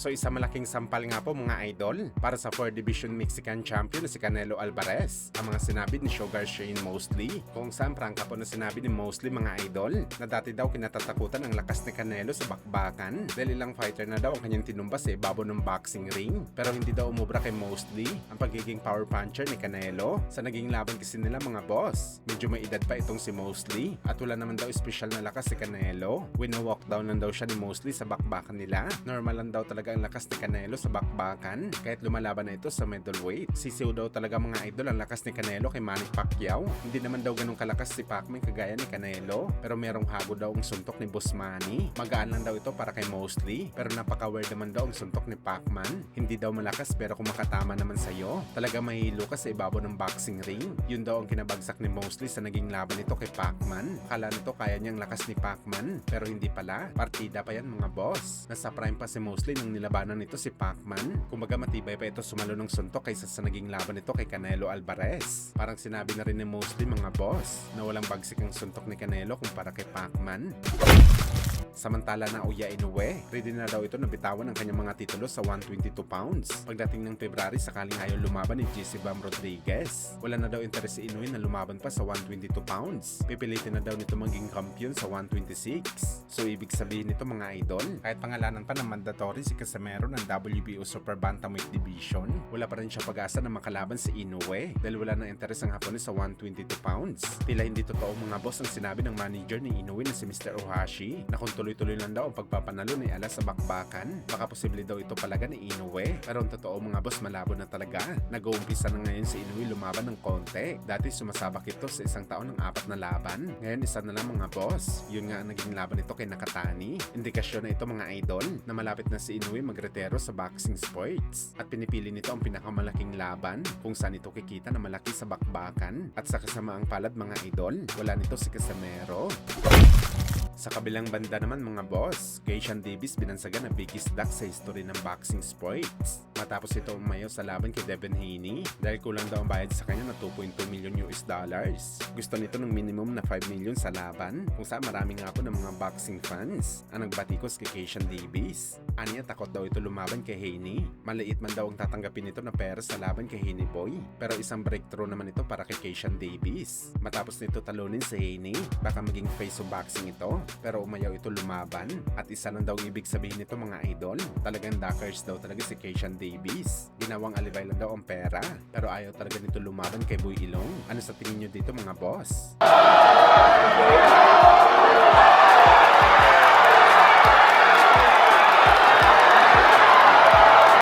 So isa malaking sampal nga po mga idol para sa 4 Division Mexican Champion na si Canelo Alvarez. Ang mga sinabi ni Sugar Shane Mosley, kung saan prangka po na sinabi ni Mosley mga idol na dati daw kinatatakutan ang lakas ni Canelo sa bakbakan dahil ilang fighter na daw ang kanyang tinumbas babo ng boxing ring. Pero hindi daw umubra kay Mosley ang pagiging power puncher ni Canelo sa naging laban kasi nila mga boss. Medyo may edad pa itong si Mosley at wala naman daw special na lakas si Canelo. Wino-walk down lang daw siya ni Mosley sa bakbakan nila. Normal lang daw talaga ang lakas ni Canelo sa bakbakan kahit lumalaban na ito sa middleweight. Sisiw daw talaga mga idol ang lakas ni Canelo kay Manny Pacquiao. Hindi naman daw ganun kalakas si Pacman kagaya ni Canelo, pero merong hago daw ang suntok ni Boss Manny. Magaan lang daw ito para kay Mosley, pero napaka-weird naman daw ang suntok ni Pacman. Hindi daw malakas pero kung makatama naman sa'yo, talaga mahilo ka sa ibabaw ng boxing ring. Yun daw ang kinabagsak ni Mosley sa naging laban nito kay Pacman. Akala nito kaya niyang lakas ni Pacman, pero hindi pala. Partida pa yan mga boss. Nasa prime pa si Mosley nung nilabanan nito si Pacman. Kumbaga matibay pa ito sumalo ng suntok kaysa sa naging laban nito kay Canelo Alvarez. Parang sinabi na rin ni Mosley mga boss na walang bagsik ang suntok ni Canelo kumpara kay Pacman. Samantala na Uya Inoue, ready na daw ito na bitawan ang kanyang mga titulo sa 122 pounds. Pagdating ng February sakaling ayaw lumaban ni GC Bam Rodriguez. Wala na daw interes si Inoue na lumaban pa sa 122 pounds. Pipilitin na daw nito maging champion sa 126. So ibig sabihin nito mga idol, kahit pangalanan pa ng mandatory si Casimero ng WBO Super Bantamweight Division, wala pa rin siya pag-asa na makalaban si Inoue dahil wala na interes ang Hapones sa 122 pounds. Tila hindi totoo mga boss ang sinabi ng manager ni Inoue na si Mr. Ohashi na kung tuloy-tuloy lang daw ang pagpapanalo ni Ala sa bakbakan. Baka posible daw ito palaga ni Inoue. Pero ang totoo mga boss, malabo na talaga. Nag-uumpisa na ngayon si Inoue lumaban ng konti. Dati sumasabak ito sa isang taon ng 4 na laban. Ngayon isa na lang mga boss. Yun nga ang naging laban nito kay Nakatani. Indikasyon na ito mga idol na malapit na si Inoue magretero sa boxing sports. At pinipili nito ang pinakamalaking laban kung saan ito kikita na malaki sa bakbakan. At sa kasamaang palad mga idol, wala nito si Casimero. Sa kabilang banda naman mga boss, Keishan Davis binansagan ang biggest duck sa history ng boxing sports. Matapos ito umayaw sa laban kay Devin Haney dahil kulang daw ang bayad sa kanya na 2.2 million US dollars. Gusto nito ng minimum na 5 million sa laban kung saan marami nga po ng mga boxing fans ang nagbatikos kay Keishan Davis. Aniya takot daw ito lumaban kay Haney. Maliit man daw ang tatanggapin nito na pera sa laban kay Haney Boy. Pero isang breakthrough naman ito para kay Keishan Davis. Matapos nito talunin si Haney, baka maging face of boxing ito. Pero umayaw ito lumaban at isa lang daw ibig sabihin nito mga idol. Talagang duckers daw talaga si Keishan Davis. Ginawang alibay lang daw ang pera pero ayaw talaga nito lumaban kay Boy Ilong. Ano sa tingin nyo dito mga boss?